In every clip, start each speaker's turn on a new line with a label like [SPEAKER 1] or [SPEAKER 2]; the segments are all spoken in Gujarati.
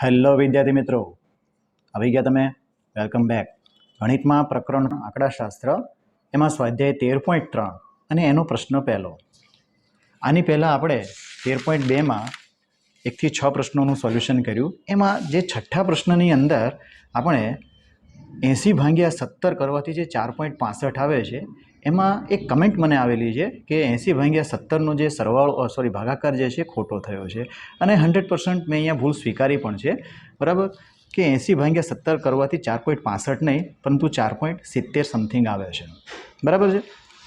[SPEAKER 1] હેલો વિદ્યાર્થી મિત્રો, આવી ગયા તમે? Welcome back. ગણિતમાં પ્રકરણ આંકડાશાસ્ત્ર એમાં સ્વાધ્યાય 13.3 અને એનો પ્રશ્ન પહેલો. આની પહેલાં આપણે 13.2માં 1 થી 6 પ્રશ્નોનું સોલ્યુશન કર્યું. એમાં જે છઠ્ઠા પ્રશ્નની અંદર આપણે 80/17 કરવાથી જે 4.65 આવે છે એમાં એક કમેન્ટ મને આવેલી છે કે 80/17નો જે સરવાળો ભાગાકાર જે છે ખોટો થયો છે અને 100% મેં અહીંયા ભૂલ સ્વીકારી પણ છે. બરાબર કે 80/17 કરવાથી 4.65 નહીં પરંતુ 4.70 સમથિંગ આવે છે. બરાબર છે.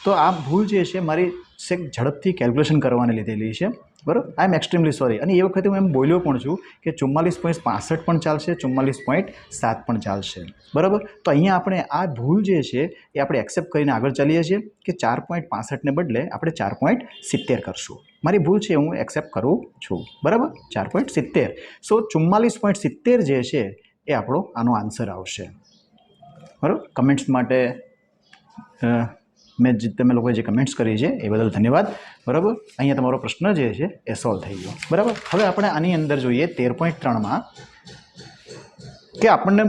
[SPEAKER 1] તો આ ભૂલ જે છે મારી ઝડપથી કેલ્ક્યુલેશન કરવાને લીધેલી છે. બરાબર, આઈ એમ એક્સ્ટ્રીમલી સોરી. અને એ વખતે હું એમ બોલ્યો પણ છું કે 44.65 પણ ચાલશે, 44.7 પણ ચાલશે. બરાબર, તો અહીંયા આપણે આ ભૂલ જે છે એ આપણે એક્સેપ્ટ કરીને આગળ ચાલીએ છીએ કે 4.65ને બદલે આપણે 4.70 કરશું. મારી ભૂલ છે, હું એક્સેપ્ટ કરું છું. બરાબર, 4.70. સો 44.70 જે છે એ આપણો આનો આન્સર આવશે. બરાબર, કમેન્ટ્સ માટે તમે લોકોએ જે કમેન્ટ્સ કરી છે એ બદલ ધન્યવાદ. બરાબર, અહીંયા તમારો પ્રશ્ન જે છે એ સોલ્વ થઈ ગયો. બરાબર, હવે આપણે આની અંદર જોઈએ 13.3માં કે આપણને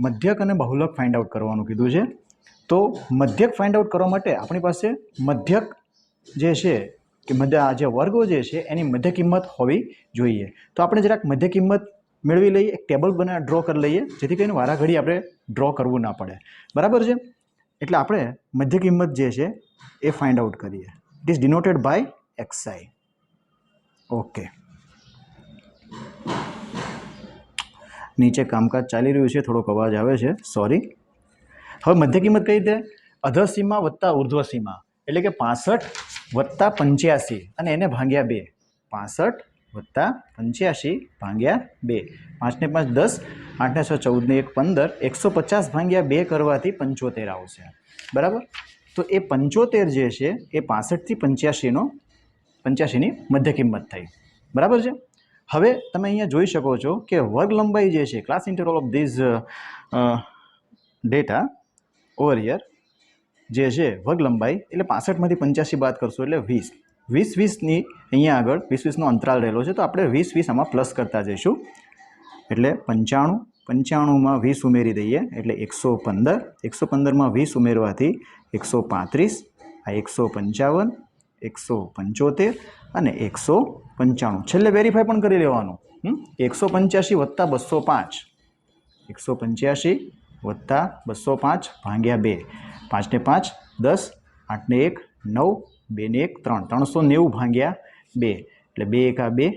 [SPEAKER 1] મધ્યક અને બહુલક ફાઇન્ડ આઉટ કરવાનું કીધું છે. તો મધ્યક ફાઇન્ડ આઉટ કરવા માટે આપણી પાસે મધ્યક જે છે કે જે વર્ગો જે છે એની મધ્ય કિંમત હોવી જોઈએ. તો આપણે જરાક મધ્ય કિંમત મેળવી લઈએ, એક ટેબલ ડ્રો કરી લઈએ જેથી કરીને વારાઘડી આપણે ડ્રો કરવું ના પડે. બરાબર છે. એટલે આપણે મધ્ય કિંમત જે છે એ ફાઇન્ડ આઉટ કરીએ. It is denoted by xi. Okay, નીચે કામકાજ ચાલી રહ્યું છે, થોડોક અવાજ આવે છે, સોરી. હવે મધ્ય કિંમત કઈ રીતે? અધસીમા વત્તા ઉર્ધ્વસીમા એટલે કે 65 વત્તા 85 અને એને ભાગ્યા 2. 65 વત્તા 85 ભાગ્યા 2. 5 ને 5 10, 8 ને 6 14 ને 1 15, 150 ભાગ્યા 2 કરવાથી 75 આવશે. બરાબર, તો એ 75 જે છે એ 65 થી 85ની મધ્ય કિંમત થઈ. બરાબર છે. હવે તમે અહીંયા જોઈ શકો છો કે વર્ગ લંબાઈ જે છે, class interval of this data over here જે છે વર્ગ લંબાઈ એટલે 65માંથી 85 બાદ કરશો એટલે 20. 20ની અહીંયા આગળ 20નો અંતરાલ રહેલો છે, તો આપણે 20 આમાં પ્લસ કરતા જઈશું એટલે 95. 95માં 20 ઉમેરી દઈએ એટલે 115. 115માં 20 ઉમેરવાથી 135. આ 155, 175 અને 195. છેલ્લે વેરીફાઈ પણ કરી લેવાનું. 185 વત્તા 205. 185 વત્તા 205 ભાગ્યા 2. 5 ને 5 10, 8 ને 1 9, 2 ને 1 3. 390 ભાગ્યા 2 એટલે 2 એકા 2,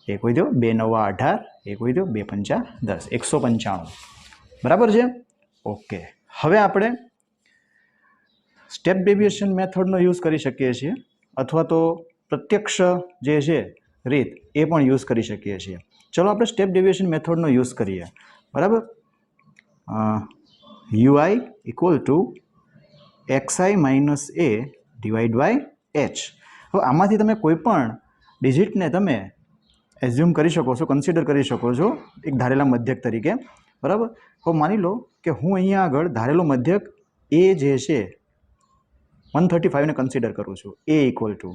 [SPEAKER 1] 1 હોય દો, 2 નવા 18, 1 હોય દો, 2 પંચા 10, 195. બરાબર છે. ઓકે, હવે આપણે સ્ટેપ ડેવિએશન મેથડનો યુઝ કરી શકીએ છીએ અથવા તો પ્રત્યક્ષ જે છે રીત એ પણ યુઝ કરી શકીએ છીએ. ચલો આપણે સ્ટેપ ડેવિએશન મેથડનો યુઝ કરીએ. બરાબર, UI equal to xi minus a divide by h. હવે આમાંથી તમે કોઈ પણ ડિજિટને તમે એઝ્યુમ કરી શકો છો, કન્સિડર કરી શકો છો એક ધારેલા મધ્યક તરીકે. બરાબર, હવે માની લો કે હું અહીંયા આગળ ધારેલો મધ્યક a જે છે 135ને કન્સિડર કરું છું. a ઇક્વલ ટુ,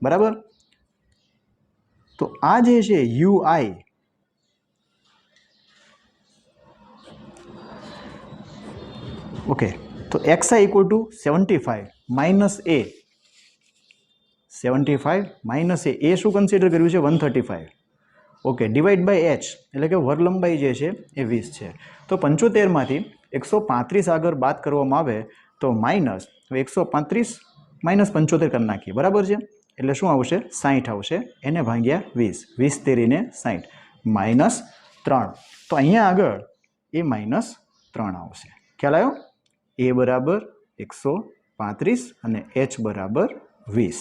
[SPEAKER 1] બરાબર, તો આ જે છે UI ઓકે, તો xi equal to 75 minus a. 75 minus A શું કન્સિડર કર્યું છે? 135. ઓકે, ડિવાઈડ બાય h એટલે કે વર્ગ લંબાઈ જે છે એ 20 છે. તો 75માંથી 135 આગળ બાદ કરવામાં આવે તો માઇનસ 135 માઇનસ 75 કરી નાખીએ. બરાબર છે, એટલે શું આવશે? 60 આવશે. એને ભાગ્યા 20, 20 તેરીને 60 માઇનસ 3. તો અહીંયા આગળ એ માઇનસ 3 આવશે. ખ્યાલ આવ્યો? એ બરાબર 135 અને h બરાબર 20.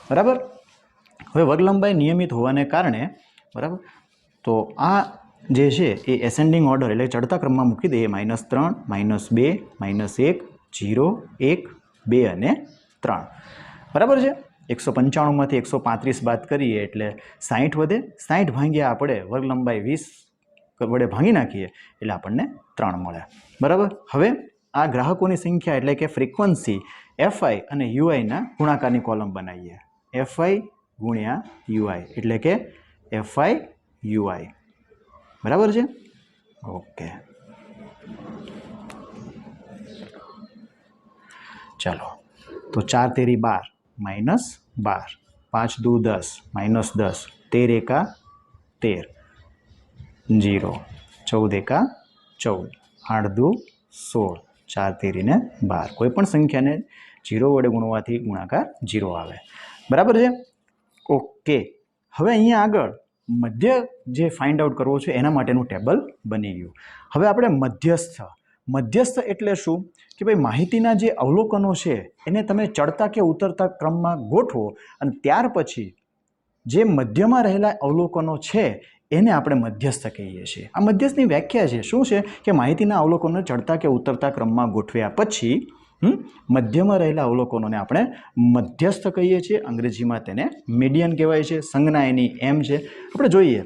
[SPEAKER 1] બરાબર, હવે વર્ગ લંબાઈ નિયમિત હોવાને કારણે, બરાબર, તો આ જે છે એ એસેન્ડિંગ ઓર્ડર એટલે ચડતા ક્રમમાં મૂકી દઈએ. -3, -2, -1, 0, 1, 2 અને 3. બરાબર છે. 195માંથી 135 બાદ કરીએ એટલે 60 વધે. 60 ભાગ્યા આપણે વર્ગ લંબાઈ 20 વડે ભાંગી નાખીએ એટલે આપણને 3 મળે. બરાબર, હવે આ ગ્રાહકોની સંખ્યા એટલે કે ફ્રીક્વન્સી fi અને uiના ગુણાકારની કોલમ બનાવીએ. fi ગુણ્યા ui એટલે કે fi ui. બરાબર છે? ઓકે, ચાલો તો 4 તેરી 12 -12, 5 દુ 10 -10, 13 એકા 13, 0, 14 એકા 14, 8 દુ 16, 4 તેરી ને 12. કોઈ પણ સંખ્યાને 0 વડે ગુણવાથી ગુણાકાર 0 આવે. બરાબર છે? ઓકે, હવે અહીંયા આગળ મધ્ય જે ફાઇન્ડ આઉટ કરવો છે એના માટેનું ટેબલ બની ગયું. હવે આપણે મધ્યસ્થ એટલે શું કે ભાઈ માહિતીના જે અવલોકનો છે એને તમે ચડતા કે ઉતરતા ક્રમમાં ગોઠવો અને ત્યાર પછી જે મધ્યમાં રહેલા અવલોકનો છે એને આપણે મધ્યસ્થ કહીએ છીએ. આ મધ્યસ્થની વ્યાખ્યા છે. શું છે કે માહિતીના અવલોકનો ચડતા કે ઉતરતા ક્રમમાં ગોઠવ્યા પછી મધ્યમાં રહેલા અવલોકનોને આપણે મધ્યસ્થ કહીએ છીએ. અંગ્રેજીમાં તેને મીડિયન કહેવાય છે. સંજ્ઞા એની એમ છે. આપણે જોઈએ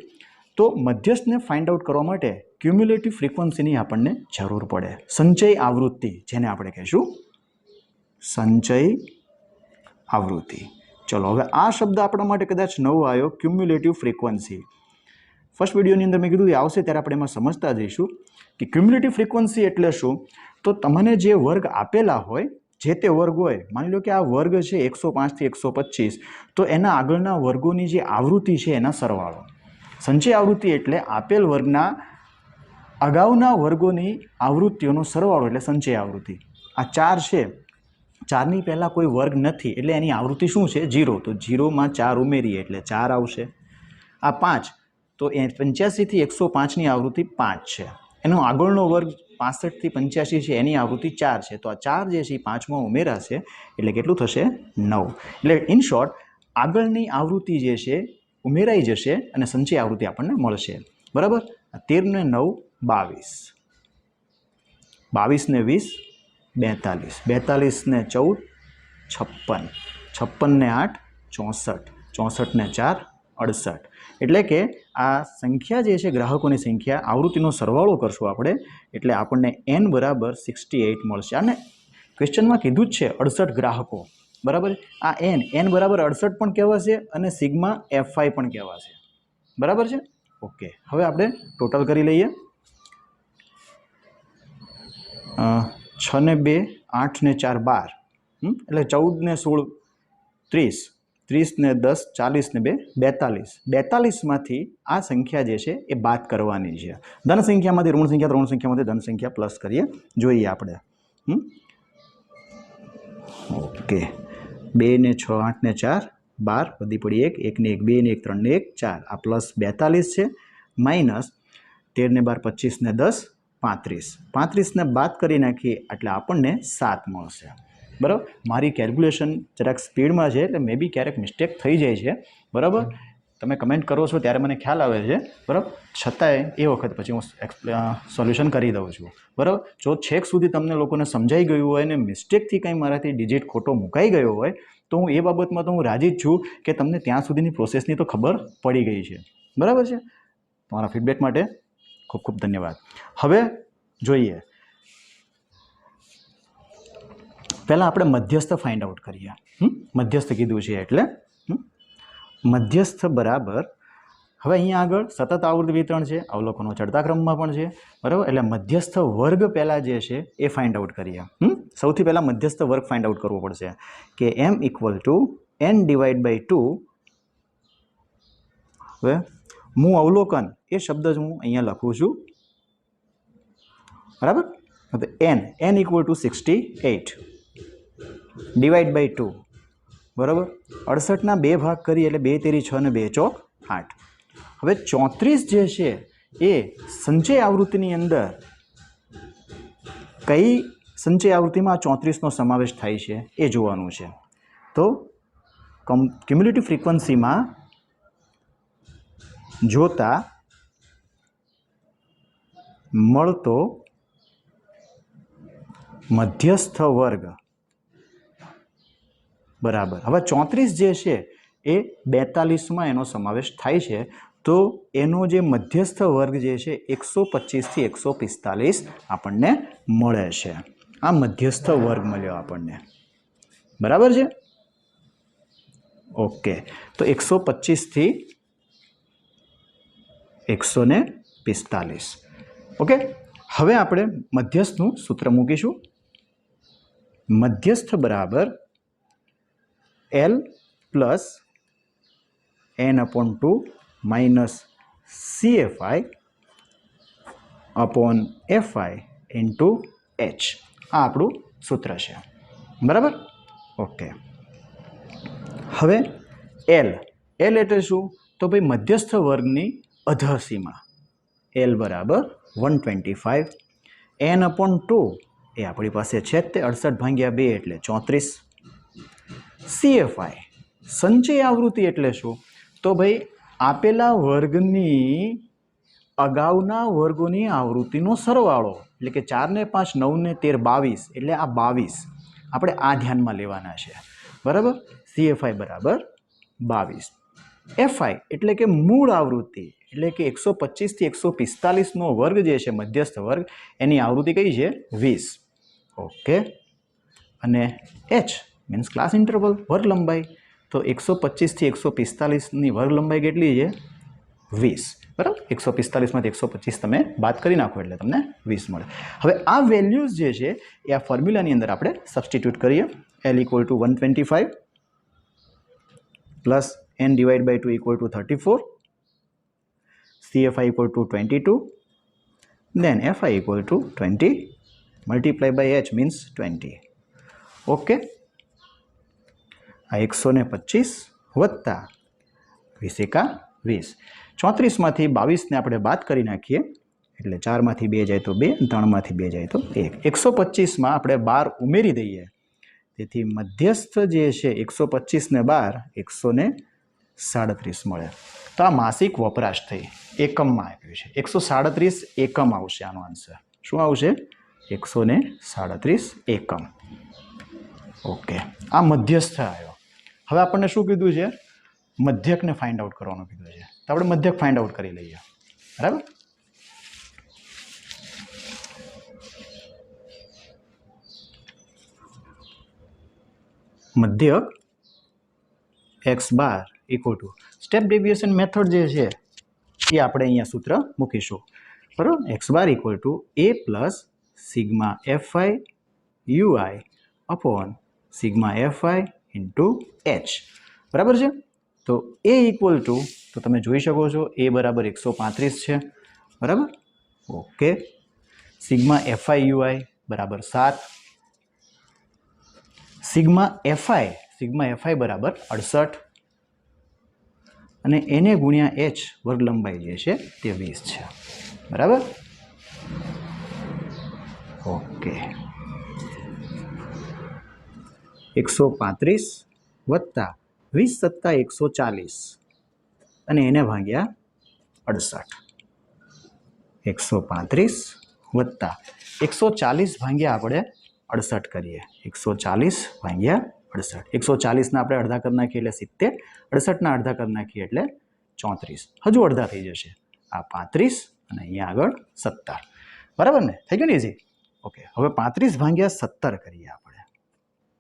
[SPEAKER 1] તો મધ્યસ્થને ફાઇન્ડ આઉટ કરવા માટે ક્યુમ્યુલેટિવ ફ્રીક્વન્સીની આપણને જરૂર પડે. સંચય આવૃત્તિ જેને આપણે કહીશું સંચય આવૃત્તિ. ચલો હવે આ શબ્દ આપણા માટે કદાચ નવો આવ્યો, ક્યુમ્યુલેટિવ ફ્રીક્વન્સી. ફર્સ્ટ વિડીયોની અંદર મેં કીધું આવશે ત્યારે આપણે એમાં સમજતા જઈશું કે ક્યુમ્યુલેટિવ ફ્રીક્વન્સી એટલે શું. તો તમને જે વર્ગ આપેલા હોય, જે તે વર્ગ હોય, માની લો કે આ વર્ગ છે 105 થી 125, તો એના આગળના વર્ગોની જે આવૃત્તિ છે એના સરવાળો. સંચય આવૃત્તિ એટલે આપેલ વર્ગના અગાઉના વર્ગોની આવૃત્તિઓનો સરવાળો એટલે સંચય આવૃત્તિ. આ 4 છે, 4ની પહેલાં કોઈ વર્ગ નથી એટલે એની આવૃત્તિ શું છે? 0. તો 0માં 4 ઉમેરીએ એટલે 4 આવશે. આ 5 તો 85 થી 105ની આવૃત્તિ 5 છે. એનો આગળનો વર્ગ 65 થી 85 છે, એની આવૃત્તિ 4 છે. તો આ 4 જે છે એ 5માં ઉમેરાશે એટલે કેટલું થશે? 9. એટલે ઇન શોર્ટ આગળની આવૃત્તિ જે છે ઉમેરાઈ જશે અને સંચય આવૃત્તિ આપણને મળશે. બરાબર? 13 ને 9 22, 22 ને 20 42, 42 ને 14 56, 56 ને 8 64, 64 ને 4 68. એટલે કે આ સંખ્યા જે છે ગ્રાહકોની સંખ્યા, આવૃત્તિનો સરવાળો કરશું આપણે એટલે આપણને n બરાબર 68 મળશે. અને ક્વેશ્ચનમાં કીધું જ છે 68 ગ્રાહકો. બરાબર? આ n બરાબર 68 પણ કહેવાશે અને સિગ્મા fi પણ કહેવાશે. બરાબર છે? ઓકે, હવે આપણે ટોટલ કરી લઈએ. 6 ને 2 8 ને 4 12, એટલે 14 ને 16 30, 30 ને 10 40 ને 2 42, 42માંથી આ સંખ્યા જે છે એ બાદ કરવાની છે. ધન સંખ્યામાંથી ઋણ સંખ્યા, ઋણ સંખ્યામાંથી ધન સંખ્યા પ્લસ કરીએ, જોઈએ આપણે. ઓકે, 2 ને 6 8 ને 4 12, વધી પડી 1 ને 1 2 ને 1 3 ને 1 4, આ પ્લસ 42 છે, માઇનસ 13 ને 12 25 ને 10 35, 35ને બાદ કરી નાખીએ એટલે આપણને 7 મળશે. બરાબર? મારી કેલ્ક્યુલેશન જરાક સ્પીડમાં છે એટલે મે બી ક્યારેક મિસ્ટેક થઈ જાય છે. બરાબર? તમે કમેન્ટ કરો છો ત્યારે મને ખ્યાલ આવે છે. બરાબર? છતાંય એ વખત પછી હું સોલ્યુશન કરી દઉં છું. બરાબર? જો છેક સુધી તમને લોકોને સમજાઈ ગયું હોય ને મિસ્ટેકથી કંઈ મારાથી ડિજિટ ખોટો મુકાઈ ગયો હોય તો હું એ બાબતમાં તો હું રાજી જ છું કે તમને ત્યાં સુધીની પ્રોસેસની તો ખબર પડી ગઈ છે. બરાબર છે? તમારા ફીડબેક માટે ખૂબ ખૂબ ધન્યવાદ. હવે જોઈએ, પહેલાં આપણે મધ્યસ્થ ફાઇન્ડ આઉટ કરીએ. મધ્યસ્થ કીધું છે એટલે મધ્યસ્થ બરાબર. હવે અહીંયા આગળ સતત આવૃત્તિ વિતરણ છે, અવલોકનો ચડતા ક્રમમાં પણ છે. બરાબર? એટલે મધ્યસ્થ વર્ગ પહેલાં જે છે એ ફાઇન્ડ આઉટ કરીએ. સૌથી પહેલાં મધ્યસ્થ વર્ગ ફાઇન્ડ આઉટ કરવો પડશે કે m = n / 2. હવે હું અવલોકન એ શબ્દ જ હું અહીંયા લખું છું. બરાબર? n = 68 divide by 2. બરાબર? 68ના 2 ભાગ કરી એટલે 2 તેરી 6 ને 2 ચોક 8. હવે 34 જે છે એ સંચય આવૃત્તિની અંદર કઈ સંચય આવૃત્તિમાં 34નો સમાવેશ થાય છે એ જોવાનું છે. તો ક્યુમ્યુલેટિવ ફ્રીક્વન્સીમાં જોતા મળતો મધ્યસ્થ વર્ગ બરાબર. હવે 34 જે છે એ 42માં એનો સમાવેશ થાય છે. તો એનો જે મધ્યસ્થ વર્ગ જે છે 125 થી 145 આપણને મળે છે. આ મધ્યસ્થ વર્ગ મળ્યો આપણને. બરાબર છે? ઓકે, તો 125 થી 145. 45. ઓકે, હવે આપણે મધ્યસ્થનું સૂત્ર મૂકીશું. મધ્યસ્થ બરાબર L plus n/2 minus CFI upon FI into H. આ આપણું સૂત્ર છે, બરાબર. ઓકે, હવે L એટલે શું? તો ભાઈ મધ્યસ્થ વર્ગની અધસીમા L બરાબર 125. n/2 એ આપણી પાસે છે તે 68/2 એટલે 34. CFI સંચય આવૃત્તિ એટલે શું? તો ભાઈ આપેલા વર્ગની અગાઉના વર્ગોની આવૃત્તિનો સરવાળો, એટલે કે 4 ને 5 9 ને 13 22, એટલે આ 22 આપણે આ ધ્યાનમાં લેવાના છે, બરાબર. CFI બરાબર 22. FI એટલે કે મૂળ આવૃત્તિ, એટલે કે 125 થી 145 નો વર્ગ જે છે મધ્યસ્થ વર્ગ, એની આવૃત્તિ કઈ છે? 20. ઓકે, અને H મીન્સ ક્લાસ ઇન્ટરવલ, વર્ગ લંબાઈ. તો 125 થી 145 ની વર્ગ લંબાઈ કેટલી છે? 20, બરાબર. 145 માંથી 125 તમે બાદ કરી નાખો એટલે તમને 20 મળે. હવે આ વેલ્યુઝ જે છે એ આ ફોર્મ્યુલાની અંદર આપણે સબસ્ટિટ્યુટ કરીએ. L = 125 plus n/2 = 34, CFI = 22, then FI = 20 multiplied by H means 20. Okay, આ 125 વત્તા 20 × 20. 34 માંથી 22 ને આપણે બાદ કરી નાખીએ એટલે 4 માંથી 2 જાય તો 2, 3 માંથી 2 જાય તો 1. 125 માં આપણે 12 ઉમેરી દઈએ, તેથી મધ્યસ્થ જે છે 125 ને 12 137 મળે. તો આ માસિક વપરાશ થઈ એકમમાં આપ્યું છે. 137 એકમ આવશે આનો આન્સર. શું આવશે? 137 એકમ. ઓકે, આ મધ્યસ્થ આવ્યો. હવે આપણને શું કીધું છે? મધ્યકને ફાઇન્ડ આઉટ કરવાનું કીધું છે. તો આપણે મધ્યક ફાઇન્ડ આઉટ કરી લઈએ, બરાબર. મધ્યક x bar equal to step deviation method જે છે એ આપણે અહીંયા સૂત્ર મૂકીશું, બરાબર. x bar equal to a plus sigma FI UI upon sigma FI into H, બરાબર છે. તો a ઇક્વલ ટુ, તો તમે જોઈ શકો છો a બરાબર 135 છે, બરાબર. ઓકે, સિગ્મા FI UI બરાબર 7, સિગ્મા FI બરાબર 68, અને એને ગુણ્યા H વર્ગ લંબાઈ જે છે તે 20 છે, બરાબર. ઓકે, 135 વત્તા 20 + 140 અને એને ભાગ્યા 68. 135 વત્તા 140 ભાગ્યા આપણે 68 કરીએ. 140 ભાગ્યા 68. 140 ના આપણે અડધા કરી નાખીએ એટલે 70, 68 ના અડધા કરી નાખીએ એટલે 34. હજુ અડધા થઈ જશે. આ 35 અને અહીંયા આગળ 17, બરાબર ને? થઈ ગયું ને ઈઝી. ઓકે, હવે 35 ભાગ્યા 17 કરીએ આપણે,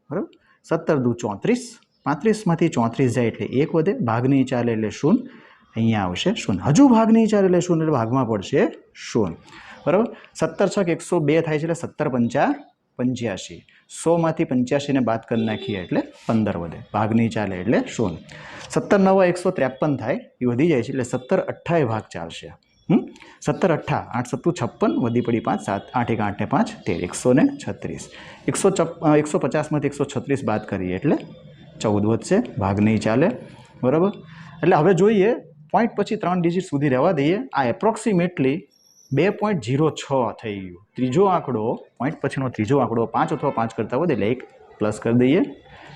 [SPEAKER 1] બરાબર. 17 દુ 34, 35 માંથી 34 જાય એટલે 1 વધે, ભાગ નહીં ચાલે એટલે 0, અહીંયા આવશે 0. હજુ ભાગ નહીં ચાલે એટલે 0, એટલે ભાગમાં પડશે 0, બરાબર. 17 × 102 થાય છે એટલે 17 × 5 = 85. 100 માંથી 85 ને બાદ કરી નાખીએ એટલે 15 વધે, ભાગ નહીં ચાલે એટલે 0. 17 × 9 = 153 થાય, એ વધી જાય છે એટલે 17 × 8 ભાગ ચાલશે. 17 × 8 = 8 × 7 = 56, વધી પડી 5, 7 8 × 8 = 5 13, 136. 150 માંથી 136 બાદ કરીએ એટલે 14 વધશે, ભાગ નહીં ચાલે, બરાબર. એટલે હવે જોઈએ પોઈન્ટ પછી 3 ડિજિટ સુધી રહેવા દઈએ. આ એપ્રોક્સિમેટલી 2.06 થઈ ગયું. ત્રીજો આંકડો, પોઈન્ટ પછીનો ત્રીજો આંકડો 5 અથવા 5 કરતાં વધે એટલે 1 પ્લસ કરી દઈએ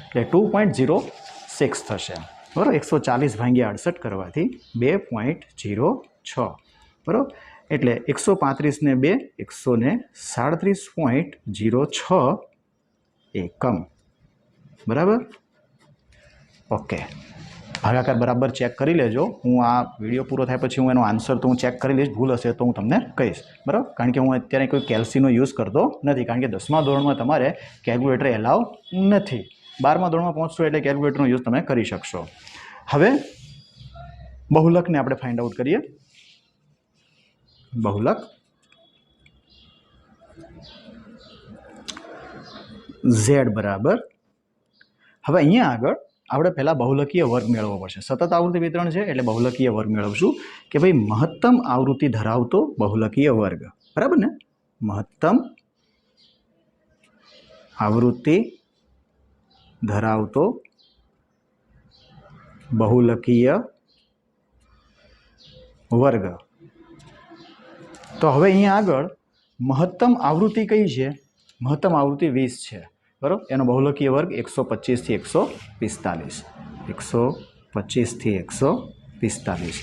[SPEAKER 1] એટલે 2.06 થશે, બરાબર. 140 ભાગ્યા 68 કરવાથી 2.06, બરાબર. એટલે 135 ને 2 137.06 એકમ, બરાબર. ઓકે, ભાગાકાર બરાબર ચેક કરી લેજો. હું આ વિડીયો પૂરો થાય પછી હું એનો આન્સર તો હું ચેક કરી લઈશ, ભૂલ હશે તો હું તમને કહીશ, બરાબર. કારણ કે હું અત્યારે કોઈ કેલ્સીનો યુઝ કરતો નથી, કારણ કે 10મા ધોરણમાં તમારે કેલ્ક્યુલેટર એલાવ નથી. 12મા ધોરણમાં પહોંચશો એટલે કેલ્ક્યુલેટરનો યુઝ તમે કરી શકશો. હવે બહુલકને આપણે ફાઇન્ડ આઉટ કરીએ. બહુલક z બરાબર, હવે અહીંયા આગળ આપણે પહેલાં બહુલકીય વર્ગ મેળવવો પડશે. સતત આવૃત્તિ વિતરણ છે એટલે બહુલકીય વર્ગ મેળવશું કે ભાઈ મહત્તમ આવૃત્તિ ધરાવતો બહુલકીય વર્ગ, બરાબર ને? મહત્તમ આવૃત્તિ ધરાવતો બહુલકીય વર્ગ. તો હવે અહીંયા આગળ મહત્તમ આવૃત્તિ કઈ છે? મહત્તમ આવૃત્તિ 20 છે, બરાબર. એનો બહુલકીય વર્ગ 125 થી 145, 125 થી 145,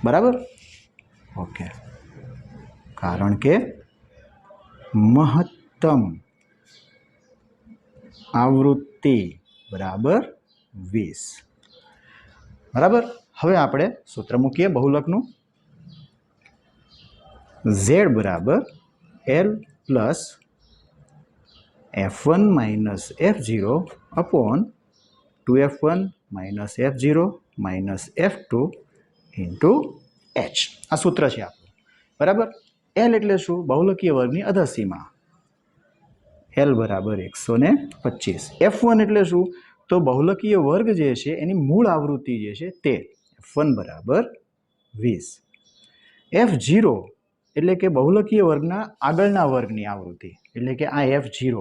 [SPEAKER 1] બરાબર. ઓકે, કારણ કે મહત્તમ આવૃત્તિ બરાબર 20, બરાબર. હવે આપણે સૂત્ર મૂકીએ બહુલકનું. z બરાબર l plus f1 minus f0 upon 2f1 minus f0 minus f2 into h. આ સૂત્ર છે આપણું, બરાબર. l એટલે શું? બહુલકીય વર્ગની અધસીમા. l બરાબર 125. f1 એટલે શું? તો બહુલકીય વર્ગ જે છે એની મૂળ આવૃત્તિ જે છે તે f1 બરાબર 20. f0 એટલે કે બહુલકીય વર્ગના આગળના વર્ગની આવૃત્તિ, એટલે કે આ f0,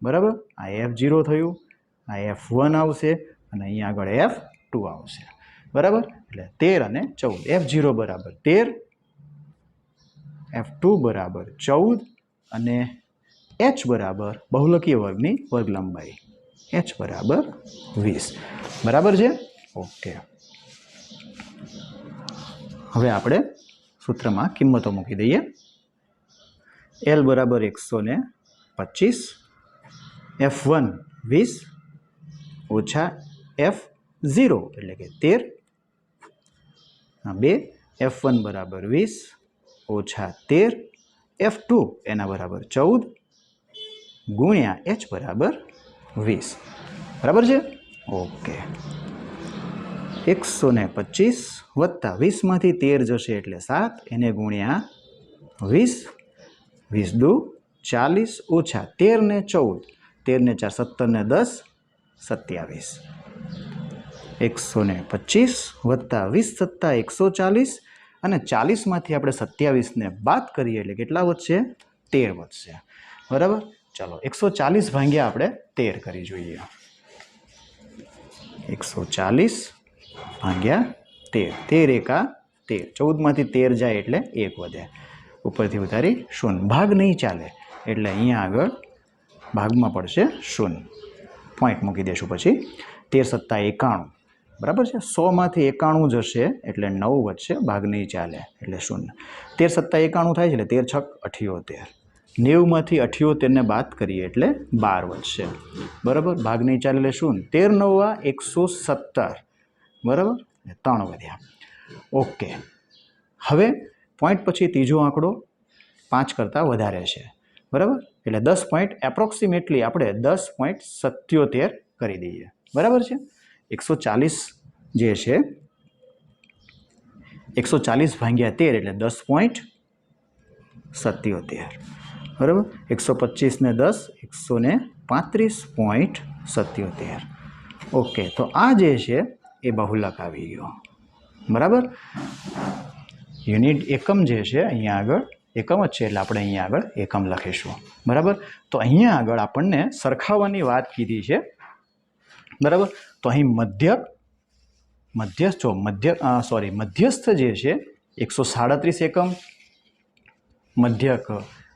[SPEAKER 1] બરાબર. આ f0 થયું, આ f1 આવશે અને અહીંયા આગળ f2 આવશે, બરાબર. એટલે 13 અને 14, f0 બરાબર 13, f2 બરાબર 14 અને h બરાબર બહુલકીય વર્ગની વર્ગ લંબાઈ, h બરાબર 20, બરાબર છે. ઓકે, હવે આપણે સૂત્રમાં કિંમતો મૂકી દઈએ. l બરાબર 125, f1 20 ઓછા f0 એટલે કે 13, 2, f1 બરાબર 20 ઓછા 13, f2 એના બરાબર 14 ગુણ્યા h બરાબર 20, બરાબર છે. ઓકે, 125 વત્તા 20માંથી 13 જશે એટલે 7, એને ગુણ્યા 20, 20 દુ 40 ઓછા 13 ને 14, 13 ને 4 17 ને 10 27, 125 વત્તા 20 સત્તા 140 અને 40માંથી આપણે 27 ને બાદ કરીએ એટલે કેટલા વધશે? 13 વધશે, બરાબર. ચાલો 140 ભાગ્યા આપણે 13 કરી જોઈએ. 140 ભાગ્યા 13, 13 એકા 13, 14માંથી 13 જાય એટલે 1 વધે, ઉપરથી ઉતારી 0, ભાગ નહીં ચાલે એટલે અહીંયા આગળ ભાગમાં પડશે 0, પોઈન્ટ મૂકી દઈશું. પછી 13 સત્તા 91, બરાબર છે. 100માંથી 91 જશે એટલે 9 વધશે, ભાગ નહીં ચાલે એટલે 0. 13 સત્તા 91 થાય છે એટલે 13 છક 78, 90માંથી 78 ને બાદ કરીએ એટલે 12 વધશે, બરાબર. ભાગ નહીં ચાલે એટલે 0, 13 9 117, બરાબર, 3 વધ્યા. ઓકે, હવે પોઈન્ટ પછી ત્રીજો આંકડો 5 કરતાં વધારે છે, બરાબર. એટલે 10 પોઈન્ટ એપ્રોક્સિમેટલી આપણે 10.77 કરી દઈએ, બરાબર છે. 140 જે છે 140 ભાગ્યા 13 એટલે 10.77, બરાબર. 125 ને 10 135.77. ઓકે, તો આ જે છે એ બહુલક આવી ગયો, બરાબર. યુનિટ એકમ જે છે અહીંયા આગળ એકમ જ છે એટલે આપણે અહીંયા આગળ એકમ લખીશું, બરાબર. તો અહીંયા આગળ આપણને સરખાવવાની વાત કીધી છે, બરાબર. તો અહીં મધ્યસ્થ જે છે 137 એકમ, મધ્યક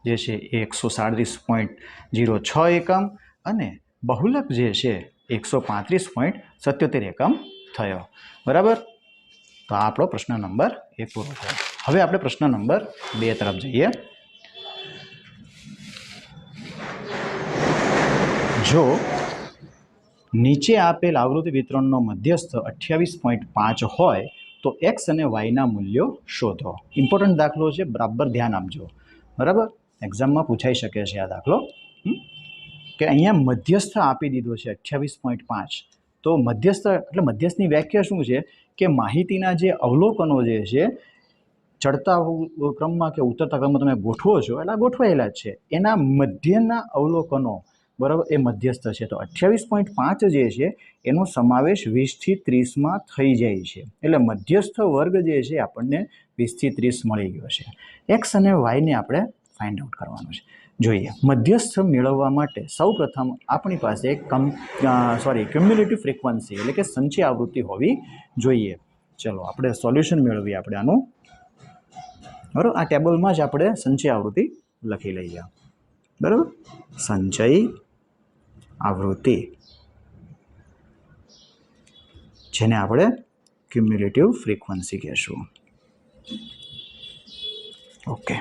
[SPEAKER 1] જે છે એ 137.06 એકમ અને બહુલક જે છે 135.77 એકમ થયો, બરાબર. તો આ આપણો પ્રશ્ન નંબર 1 પૂરો થયો. હવે આપણે પ્રશ્ન નંબર 2 તરફ જઈએ. જો નીચે આપેલ આવૃત્તિ વિતરણનો મધ્યસ્થ 28.5 હોય તો x અને y ના મૂલ્યો શોધો. ઇમ્પોર્ટન્ટ દાખલો છે, બરાબર ધ્યાન આપજો, બરાબર. એક્ઝામમાં પૂછાઈ શકે છે આ દાખલો, કે અહીંયા મધ્યસ્થ આપી દીધો છે 28.5. તો મધ્યસ્થ એટલે મધ્યસ્થની વ્યાખ્યા શું છે કે માહિતીના જે અવલોકનો જે છે ચડતા ક્રમમાં કે ઉતરતા ક્રમમાં તમે ગોઠવો છો એટલે ગોઠવાયેલા જ છે, એના મધ્યના અવલોકનો બરાબર એ મધ્યસ્થ છે. તો 28.5 જે છે એનો સમાવેશ 20 થી 30માં થઈ જાય છે, એટલે મધ્યસ્થ વર્ગ જે છે આપણને 20 થી 30 મળી ગયો છે. એક્સ અને વાયને આપણે ફાઇન્ડ આઉટ કરવાનું છે. જોઈએ, મધ્યસ્થ મેળવવા માટે સૌપ્રથમ આપણી પાસે ક્યુમ્યુલેટિવ ફ્રીક્વન્સી એટલે કે સંચય આવૃત્તિ હોવી જોઈએ. ચલો આપણે સોલ્યુશન મેળવીએ આપણે આનું. બરાબર, આ ટેબલમાં જ આપણે સંચય આવૃત્તિ લખી લઈએ. બરાબર, સંચય આવૃત્તિ જેને આપણે ક્યુમ્યુલેટિવ ફ્રીક્વન્સી કહેશું. ઓકે,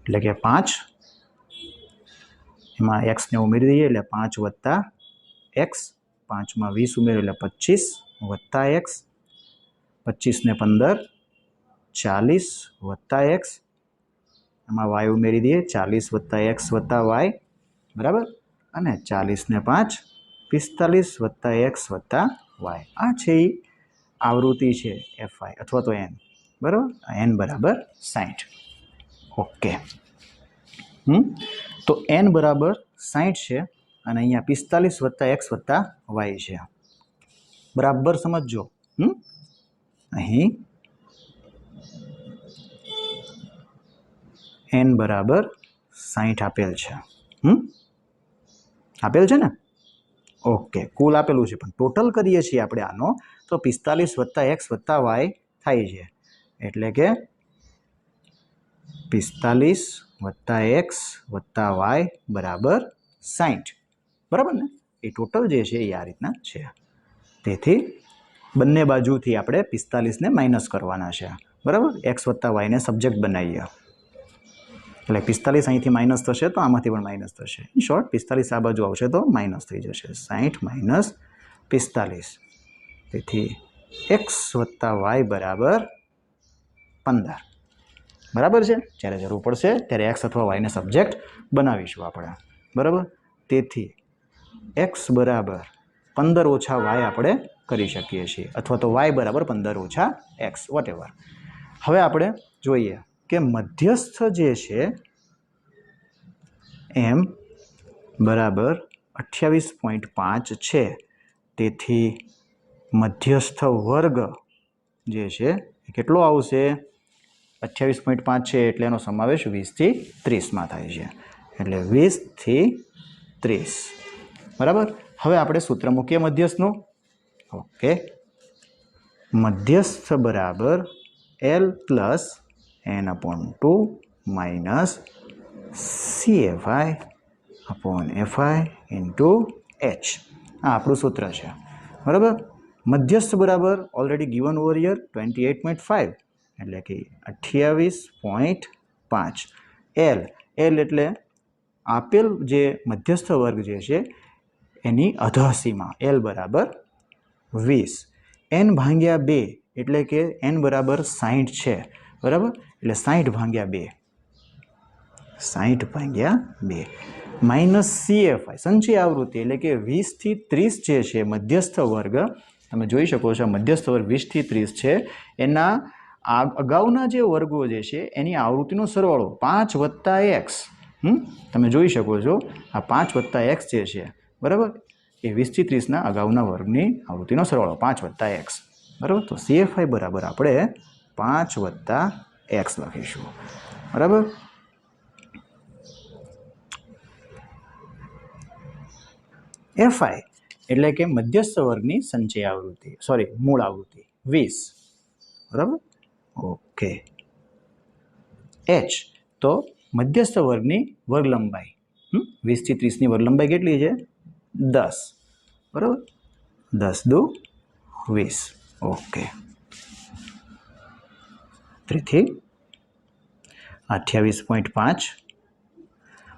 [SPEAKER 1] એટલે કે 5 એમાં એક્સને ઉમેરી દઈએ એટલે 5 વત્તા એક્સ, 5માં 20 ઉમેરો એટલે 25 વત્તા એક્સ, 25 ને 15 40 વત્તા એક્સ, એમાં વાય ઉમેરી દઈએ 40 વત્તા એક્સ વત્તા વાય, બરાબર, અને 40 ને 5 45 વત્તા એક્સ વત્તા વાય. આ છે એ આવૃત્તિ છે એફઆઈ અથવા તો એન. બરાબર, એન બરાબર 60. ઓકે, તો એન બરાબર 60 છે અને અહીંયા 45 વત્તા એક્સ વત્તા વાય છે. બરાબર સમજજો. અહીં એન બરાબર 60 આપેલ છે. આપેલ છે ને? ઓકે, કુલ આપેલું છે, પણ ટોટલ કરીએ છીએ આપણે આનો તો 45 વત્તા એક્સ વત્તા વાય થાય છે, એટલે કે 45 વત્તા એક્સ વત્તા વાય બરાબર 60. બરાબર ને? એ ટોટલ જે છે એ આ રીતના છે. તેથી બંને બાજુથી આપણે 45ને માઇનસ કરવાના છે. બરાબર, એક્સ વત્તા વાયને સબ્જેક્ટ બનાવીએ એટલે 45 અહીંથી માઇનસ થશે તો આમાંથી પણ માઇનસ થશે. ઇન શોર્ટ 45 આ બાજુ આવશે તો માઇનસ થઈ જશે. 60 માઇનસ 45. તેથી એક્સ વત્તા વાય બરાબર 15. બરાબર છે? જ્યારે જરૂર પડશે ત્યારે એક્સ અથવા વાયને સબ્જેક્ટ બનાવીશું આપણે. બરાબર, તેથી એક્સ બરાબર 15 ઓછા વાય આપણે કરી શકીએ છીએ, અથવા તો વાય બરાબર 15 ઓછા એક્સ, વોટ એવર. હવે આપણે જોઈએ કે મધ્યસ્થ જે છે એમ બરાબર 28.5 છે, તેથી મધ્યસ્થ વર્ગ જે છે એ કેટલો આવશે? 28.5 છે એટલે એનો સમાવેશ 20 થી 30માં થાય છે, એટલે 20 થી 30. બરાબર, હવે આપણે સૂત્ર મૂકીએ મધ્યસ્થનું. ઓકે, મધ્યસ્થ બરાબર L plus n/2 minus CFI upon FI into H. આ આપણું સૂત્ર છે. બરાબર, મધ્યસ્થ બરાબર ઓલરેડી ગિવન ઓવર યર 28.5 એટલે કે 28.5. L એટલે આપેલ જે મધ્યસ્થ વર્ગ જે છે એની અધઃસીમા L બરાબર 20. n ભાગ્યા 2 એટલે કે n બરાબર 60 છે. બરાબર, એટલે 60 ભાગ્યા 2, 60 ભાગ્યા 2 માઇનસ CFI સંચય આવૃત્તિ એટલે કે 20 થી 30 જે છે મધ્યસ્થ વર્ગ. તમે જોઈ શકો છો મધ્યસ્થ વર્ગ 20 થી 30 છે. એના અગાઉના જે વર્ગો જે છે એની આવૃત્તિનો સરવાળો 5 વત્તા એક્સ. તમે જોઈ શકો છો આ 5 વત્તા એક્સ જે છે, બરાબર, એ 20 થી 30ના અગાઉના વર્ગની આવૃત્તિનો સરવાળો 5 વત્તા એક્સ. બરાબર, તો CFI બરાબર આપણે 5 વત્તા એક્સ લખીશું. બરાબર, FI એટલે કે મધ્યસ્થ વર્ગની સંચય આવૃત્તિ, મૂળ આવૃત્તિ 20. બરાબર, ઓકે. H તો મધ્યસ્થ વર્ગની વર્ગ લંબાઈ. 20 થી 30ની વર્ગ લંબાઈ કેટલી છે? 10. બરાબર, 10 દુ 20. ઓકે, તેથી 28.5.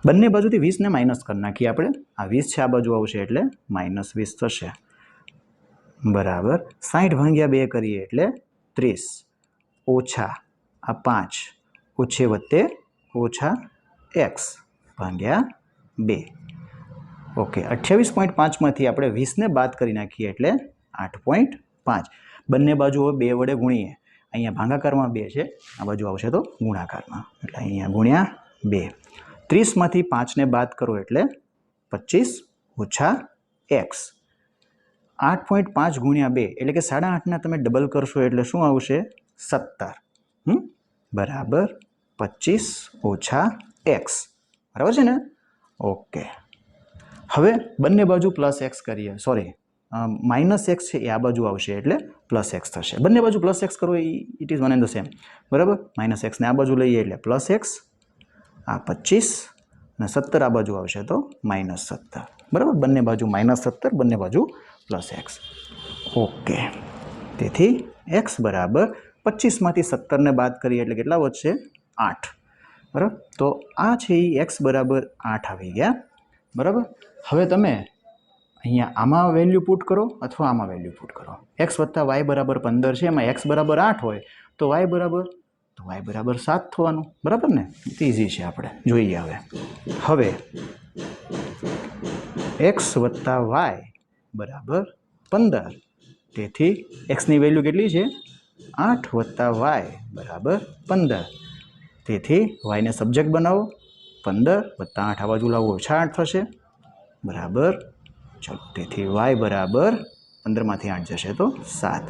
[SPEAKER 1] બંને બાજુથી 20ને માઇનસ કરી નાખીએ આપણે. આ 20 છે, આ બાજુ આવશે એટલે માઇનસ 20 થશે. બરાબર, 60 ભાગ્યા 2 કરીએ એટલે 30 ઓછા આ 5 ઓછે વત્તે ઓછા એક્સ ભાગ્યા 2. ઓકે 28.5માંથી આપણે 20ને બાદ કરી નાખીએ એટલે 8.5. બંને બાજુ 2 વડે ગુણીએ. અહીંયા ભાગાકારમાં 2 છે, આ બાજુ આવશે તો ગુણાકારમાં, એટલે અહીંયા ગુણ્યા 2. 30માંથી 5ને બાદ કરો એટલે 25 ઓછા x. 8.5 ગુણ્યા 2 એટલે કે 8.5ના તમે ડબલ કરશો એટલે શું આવશે? 17 બરાબર 25 ઓછા x. બરાબર છે ને? ઓકે. હવે બંને બાજુ પ્લસ એક્સ કરીએ, સોરી માઇનસ એક્સ છે એ આ બાજુ આવશે એટલે પ્લસ એક્સ થશે. બંને બાજુ પ્લસ એક્સ કરો it is one and the same. બરાબર, માઇનસ એક્સને આ બાજુ લઈએ એટલે પ્લસ એક્સ, આ 25 અને 17 આ બાજુ આવશે તો માઇનસ 17. બરાબર, બંને બાજુ માઇનસ 17, બંને બાજુ પ્લસ એક્સ. ઓકે, તેથી એક્સ બરાબર 25માંથી 17ને બાદ કરીએ એટલે કેટલા વધશે? 8. બરાબર, તો આ છે એ એક્સ બરાબર 8 આવી ગયા. બરાબર, હવે તમે અહીંયા આમાં વેલ્યુ પુટ કરો અથવા આમાં વેલ્યુ પુટ કરો. એક્સ વત્તા વાય બરાબર 15 છે, એમાં એક્સ બરાબર 8 હોય તો વાય બરાબર 7 થવાનું. બરાબર ને? ઇઝી છે, આપણે જોઈએ. હવે એક્સ વત્તા વાય બરાબર 15, તેથી એક્સની વેલ્યુ કેટલી છે? 8 વત્તા વાય બરાબર 15, તેથી વાયને સબ્જેક્ટ બનાવો. 15 વત્તા 8 આ બાજુ લાવો, ઓછા 8 થશે. બરાબર, ચલો, તેથી વાય બરાબર 15માંથી 8 જશે તો 7.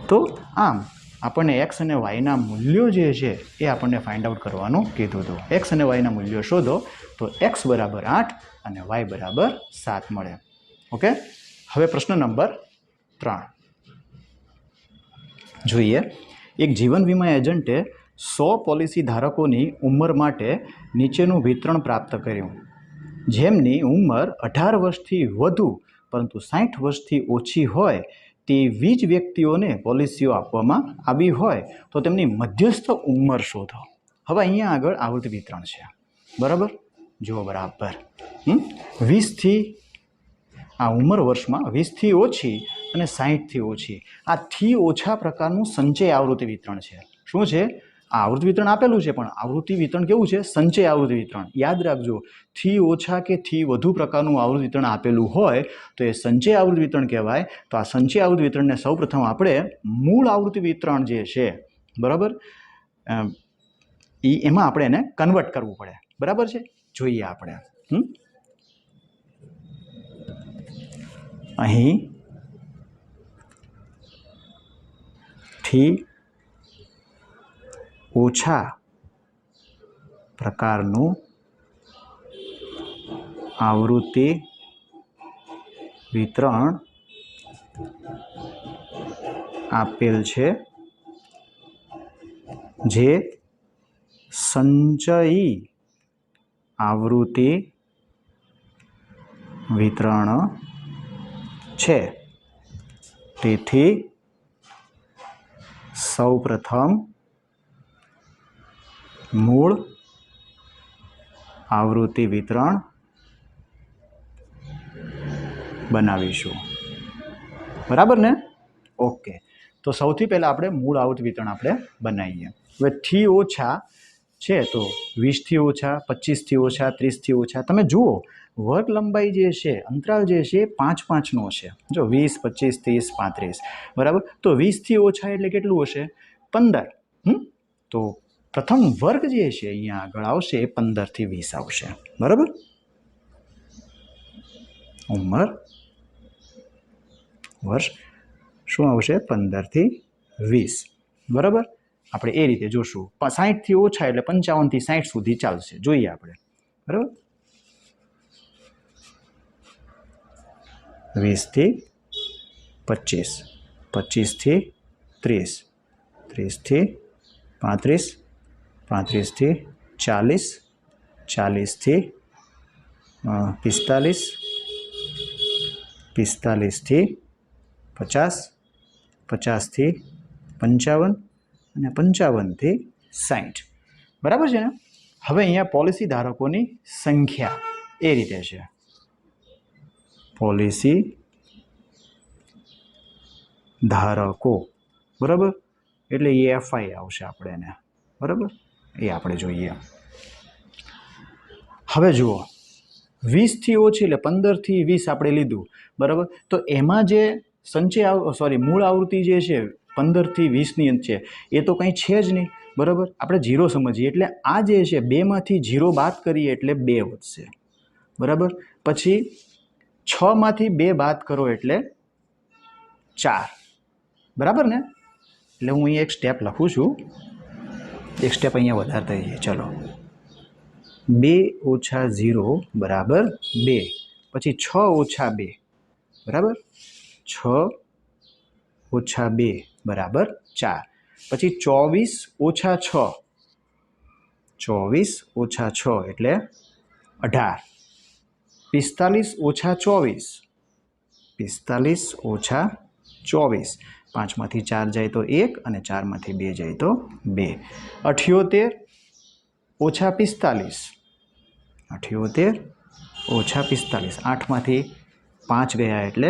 [SPEAKER 1] તો આમ આપણને એક્સ અને વાયના મૂલ્યો જે છે એ આપણને ફાઇન્ડ આઉટ કરવાનું કીધું હતું. એક્સ અને વાયના મૂલ્યો શોધો તો એક્સ બરાબર 8 અને વાય બરાબર 7 મળે. ઓકે, હવે પ્રશ્ન નંબર 3 જોઈએ. એક જીવન વીમા એજન્ટે 100 પોલિસી ધારકોની ઉંમર માટે નીચેનું વિતરણ પ્રાપ્ત કર્યું. જેમની ઉંમર 18 વર્ષથી વધુ પરંતુ 60 વર્ષથી ઓછી હોય તેવી જ વ્યક્તિઓને પોલિસીઓ આપવામાં આવી હોય તો તેમની મધ્યસ્થ ઉંમર શોધો. હવે અહીંયા આગળ આવૃત્તિ વિતરણ છે. બરાબર, જુઓ બરાબર. 20થી આ ઉંમર વર્ષમાં 20થી ઓછી અને 60થી ઓછી, આ થી ઓછા પ્રકારનું સંચય આવૃત્તિ વિતરણ છે. શું છે? આ આવૃત્તિ વિતરણ આપેલું છે, પણ આવૃત્તિ વિતરણ કેવું છે? સંચય આવૃત્તિ વિતરણ. યાદ રાખજો, થી ઓછા કે થી વધુ પ્રકારનું આવૃત્તિ વિતરણ આપેલું હોય તો એ સંચય આવૃત્તિ વિતરણ કહેવાય. તો આ સંચય આવૃત્તિ વિતરણને સૌપ્રથમ આપણે મૂળ આવૃત્તિ વિતરણ જે છે, બરાબર, એમાં આપણે એને કન્વર્ટ કરવું પડે. બરાબર છે? જોઈએ આપણે. અહીં થી ઓછા પ્રકારનું આવૃત્તિ વિતરણ આપેલ છે, જે સંચયી આવૃત્તિ વિતરણ છે. તેથી સૌપ્રથમ મૂળ આવૃત્તિ વિતરણ બનાવીશું. બરાબર ને? ઓકે, તો સૌથી પહેલાં આપણે મૂળ આવૃત્તિ વિતરણ આપણે બનાવીએ. હવે થી ઓછા છે તો 20થી ઓછા, 25થી ઓછા, 30થી ઓછા. તમે જુઓ વર્ગ લંબાઈ જે છે, અંતરાલ જે છે એ 5-5નો છે. જો 20, 25, 30, 35. બરાબર, તો 20થી ઓછા એટલે કેટલું હશે? 15. તો પ્રથમ વર્ગ જે છે અહીંયા આગળ આવશે એ 15થી 20 આવશે. બરાબર, ઉંમર વર્ષ શું આવશે? 15થી 20. બરાબર, આપણે એ રીતે જોશું. 60થી ઓછા એટલે 55થી 60 સુધી ચાલશે. જોઈએ આપણે. બરાબર, 20થી 25, 25થી 30, 30થી 35, 35થી 40, 40થી 45, 45થી 50, 50થી 55 અને 55થી 60. બરાબર છે ને? હવે અહીંયા પોલિસી ધારકોની સંખ્યા એ રીતે છે. પોલિસી ધારકો, બરાબર, એટલે એ એફઆઈ આવશે આપણે એને. બરાબર, એ આપણે જોઈએ. હવે જુઓ, 20થી ઓછી એટલે 15થી 20 આપણે લીધું, બરાબર. તો એમાં જે મૂળ આવૃત્તિ જે છે 15થી 20ની છે એ તો કંઈ છે જ નહીં, બરાબર. આપણે 0 સમજીએ એટલે આ જે છે 2માંથી 0 બાદ કરીએ એટલે 2 વધશે, બરાબર. પછી 6માંથી 2 બાદ કરો એટલે 4, બરાબર ને. એટલે હું અહીંયા એક સ્ટેપ લખું છું, એક સ્ટેપ અહીંયા વધારતા જઈએ. ચલો, 2 ઓછા 0 બરાબર 2, પછી 6 ઓછા 2 બરાબર 6 ઓછા 2 બરાબર 4, પછી 24 ઓછા 6, 24 ઓછા 6 એટલે 18, 45 ઓછા 24, 45 ઓછા 24, 5માંથી 4 જાય તો 1 અને 4માંથી 2 જાય તો 2, 78 ઓછા 45, 78 ઓછા 45, 8માંથી 5 ગયા એટલે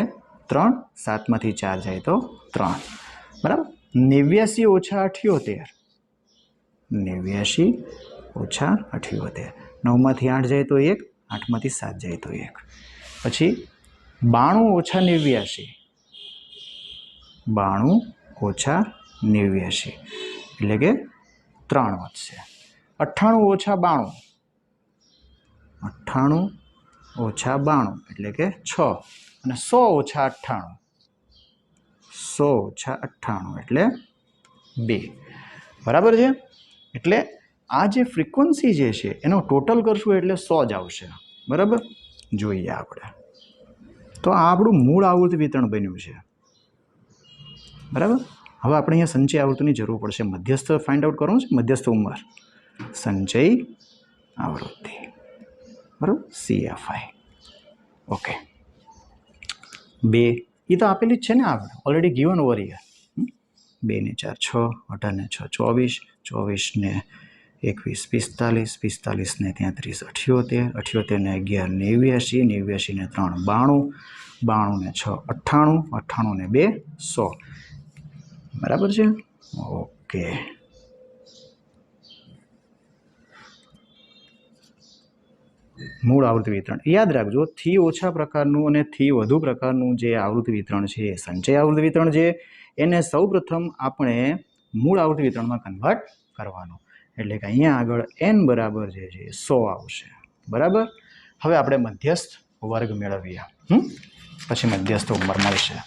[SPEAKER 1] 3, 7માંથી 4 જાય તો 3, બરાબર. 89 ઓછા 78, 89 ઓછા 78, 9માંથી 8 જાય તો 1, 8માંથી 7 જાય તો 1, પછી 92 ઓછા 89, 92 ઓછા 89 એટલે કે 3 વધશે. 98 ઓછા 92, 98 ઓછા 92 એટલે કે 6, અને 100 ઓછા 98, 100 ઓછા 98 એટલે 2, બરાબર છે. એટલે આ જે ફ્રીક્વન્સી જે છે એનો ટોટલ કરશું એટલે 100 જ આવશે, બરાબર. જોઈએ આપણે તો આ આપણું મૂળ આવૃત્તિ વિતરણ બન્યું છે, બરાબર. હવે આપણે અહીંયા સંચય આવૃત્તિની જરૂર પડશે. મધ્યસ્થ ફાઇન્ડ આઉટ કરવાનું છે, મધ્યસ્થ ઉંમર, સંચય આવૃત્તિ, બરાબર, CFI. ઓકે, 2 એ તો આપેલી જ છે ને, આપણે ઓલરેડી ગિવન ઓવર હિયર. 2 ને 4 6, 18 ને 6 24, 24 ને 21 45, 45 ને 33 78, 78 ને 11 89, 89 ને 3 92, 92 ને 6 98, 98 ને 2 100, બરાબર છે. ઓકે, મૂળ આવૃત્તિ વિતરણ યાદ રાખજો. થી ઓછા પ્રકારનું અને થી વધુ પ્રકારનું જે આવૃત્તિ વિતરણ છે એ સંચય આવૃત્તિ વિતરણ છે. એને સૌપ્રથમ આપણે મૂળ આવૃત્તિ વિતરણમાં કન્વર્ટ કરવાનું, એટલે કે અહીંયા આગળ n બરાબર જે છે 100 આવશે, બરાબર. હવે આપણે મધ્યસ્થ વર્ગ મેળવીએ, પછી મધ્યસ્થ ઉંમર મળશે.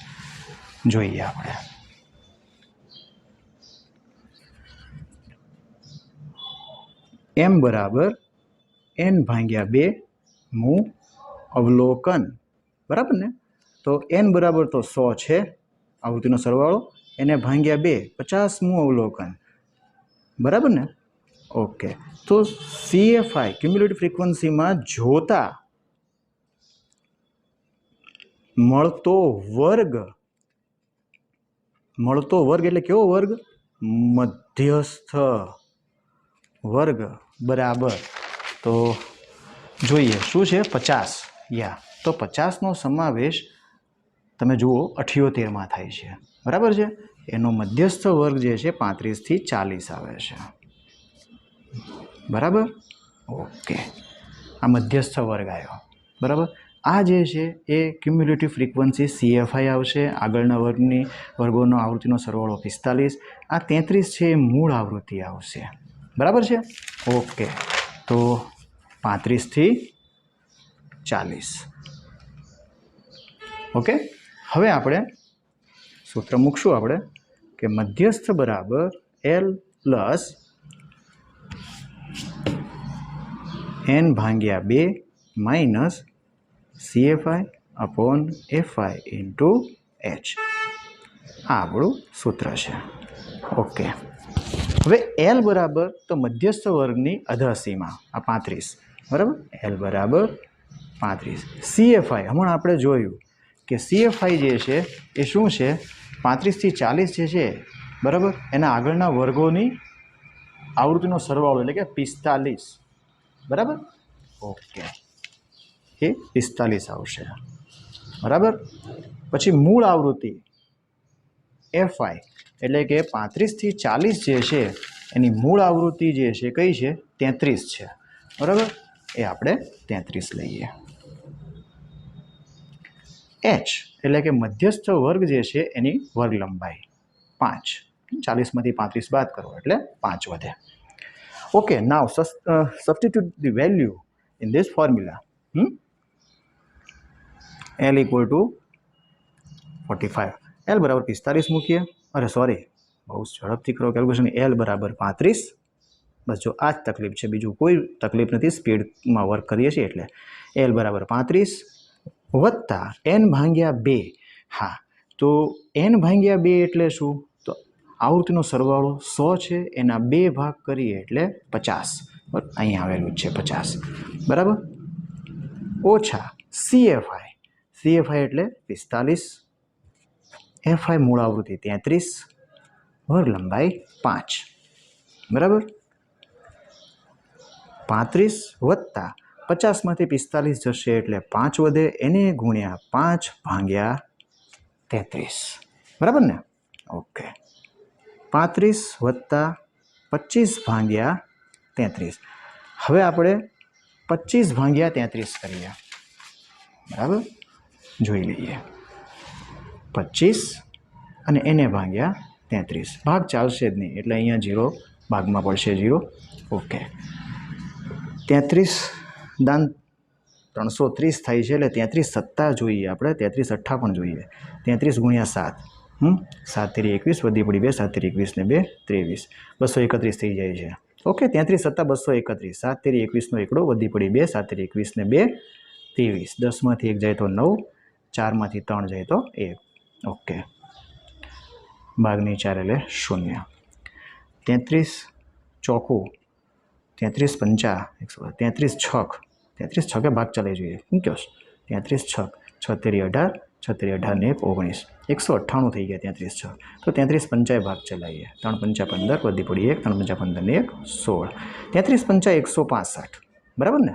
[SPEAKER 1] જોઈએ આપણે m બરાબર n ભાગ્યા 2 મું અવલોકન, બરાબર ને. તો n બરાબર તો 100 છે આવૃત્તિનો સરવાળો, એને ભાગ્યા 2 50મું અવલોકન, બરાબર ને. ઓકે, તો CFI ક્યુમ્યુલેટિવ ફ્રીક્વન્સીમાં જોતા મળતો વર્ગ એટલે કેવો વર્ગ? મધ્યસ્થ વર્ગ બરાબર. તો જોઈએ શું છે, 50. તો 50નો સમાવેશ તમે જુઓ 78માં થાય છે, બરાબર છે. એનો મધ્યસ્થ વર્ગ જે છે 35થી 40 આવે છે, બરાબર. ઓકે, આ મધ્યસ્થ વર્ગ આવ્યો, બરાબર. આ જે છે એ ક્યુમ્યુલેટિવ ફ્રીક્વન્સી CFI આવશે. આગળના વર્ગોનો આવૃત્તિનો સરવાળો 45, આ 33 છે એ મૂળ આવૃત્તિ આવશે, બરાબર છે. ઓકે, તો 35થી 40. ઓકે, હવે આપણે સૂત્ર મૂકશું આપણે કે મધ્યસ્થ બરાબર L પ્લસ n ભાગ્યા 2 minus CFI upon FI into H. આ આપણું સૂત્ર છે. ઓકે, હવે L બરાબર તો મધ્યસ્થ વર્ગની અધઃસીમા આ 35, બરાબર. L બરાબર 35. CFI હમણાં આપણે જોયું કે CFI જે છે એ શું છે, 35થી 40 જે છે, બરાબર, એના આગળના વર્ગોની આવૃત્તિનો સરવાળો એટલે કે 45, બરાબર. ઓકે, એ 45 આવશે, બરાબર. પછી મૂળ આવૃત્તિ FI એટલે કે 35થી 40 જે છે એની મૂળ આવૃત્તિ જે છે કઈ છે, 33 છે, બરાબર. એ આપણે 33 લઈએ. એચ એટલે કે મધ્યસ્થ વર્ગ જે છે એની વર્ગ લંબાઈ 5. 40માંથી 35 બાદ કરો એટલે 5 વધે. Okay, now substitute the value in this formula. L equal to 45. L બરાબર 45 મૂકીએ. અરે સોરી, બહુ ઝડપથી કરો કેલ્ક્યુલેશન. L બરાબર 35. બસ જો આ જ તકલીફ છે, બીજું કોઈ તકલીફ નથી, સ્પીડમાં વર્ક કરીએ છીએ એટલે. L બરાબર 35 વત્તા n ભાગ્યા 2. હા, તો n ભાગ્યા 2 એટલે શું? તો આવૃત્તિનો સરવાળો 100 છે, એના 2 ભાગ કરીએ એટલે 50. અહીંયા આવેલું છે 50, બરાબર. ઓછા CFI. CFI એટલે 45, FI મૂળ આવૃત્તિ 33, વર્ગ લંબાઈ 5, બરાબર. 35 વત્તા 50માંથી 45 જશે એટલે 5 વધે, એને ગુણ્યા 5 ભાગ્યા 33, બરાબર ને? ઓકે, 35 વત્તા 25 ભાગ્યા 33. હવે આપણે 25 ભાગ્યા 33 કરીએ, બરાબર. જોઈ લઈએ. 25 અને એને ભાગ્યા 33. ભાગ ચાલશે જ નહીં એટલે અહીંયા 0 ભાગમાં પડશે 0. ઓકે, 33 દાન 330 થાય છે એટલે 33 સત્તા જોઈએ આપણે, 33 અઠ્ઠા પણ જોઈએ. 33 ગુણ્યા 7, 7 તેરી 21, વધી પડી 2, 7 તેરી 21 ને 2 23, 231 થઈ જાય છે. ઓકે, 33 સત્તા 231, 7 તેરી 21 નો એકડો, વધી પડી 2, 7 તેરી 21 ને 2 23, 10માંથી 1 જાય તો 9, 4માંથી 3 જાય તો 1. ઓકે, ભાગની 4 એટલે 0. 33 ચોખ્ખું, 33 પંચા 133 છક, 33 છકે ભાગ ચાલે જોઈએ. શું કહો? 33 છક, 6 તેરી 18, 6 તેરી 18 ને 19, 198 થઈ ગયા 33 છક. તો 33 પંચાએ ભાગ ચલાવીએ. 3 પંચા 15, વધી પડી 1, 3 પંચા 15 ને 1 16, 33 પંચા 165, બરાબર ને?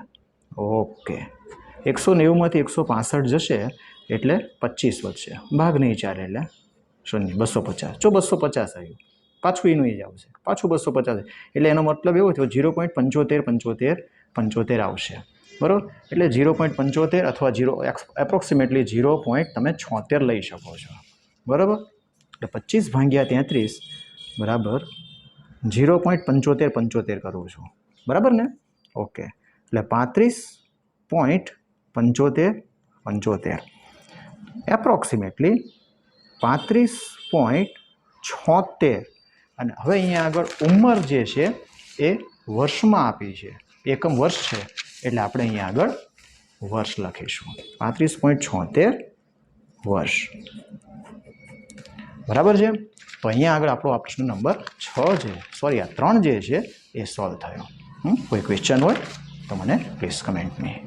[SPEAKER 1] ઓકે, 190માંથી 165 જશે એટલે 25 વધશે. ભાગ નહીં ચાલે એટલે 0, 250. જો 250 આવ્યું, પાછું એનું જ આવશે, પાછું 250, એટલે એનો મતલબ એવો થયો 0.75 આવશે, બરાબર. એટલે 0.75 અથવા 0 એપ્રોક્સિમેટલી 0.76 લઈ શકો છો, બરાબર. એટલે 25 ભાગ્યા 33 બરાબર 0.75 કરું છું, બરાબર ને? ઓકે, એટલે 35.75 એપ્રોક્સિમેટલી 35.76. અને હવે અહીંયા આગળ ઉંમર જે છે એ વર્ષમાં આપી છે, એકમ વર્ષ છે એટલે આપણે અહીંયા આગળ વર્ષ લખીશું. 35.76 વર્ષ, બરાબર છે. તો અહીંયા આગળ આપણો આ પ્રશ્ન નંબર 6 છે, સોરી આ 3 જે છે એ સોલ્વ થયો. કોઈ ક્વેશ્ચન હોય તો મને પ્લીઝ કમેન્ટ મી.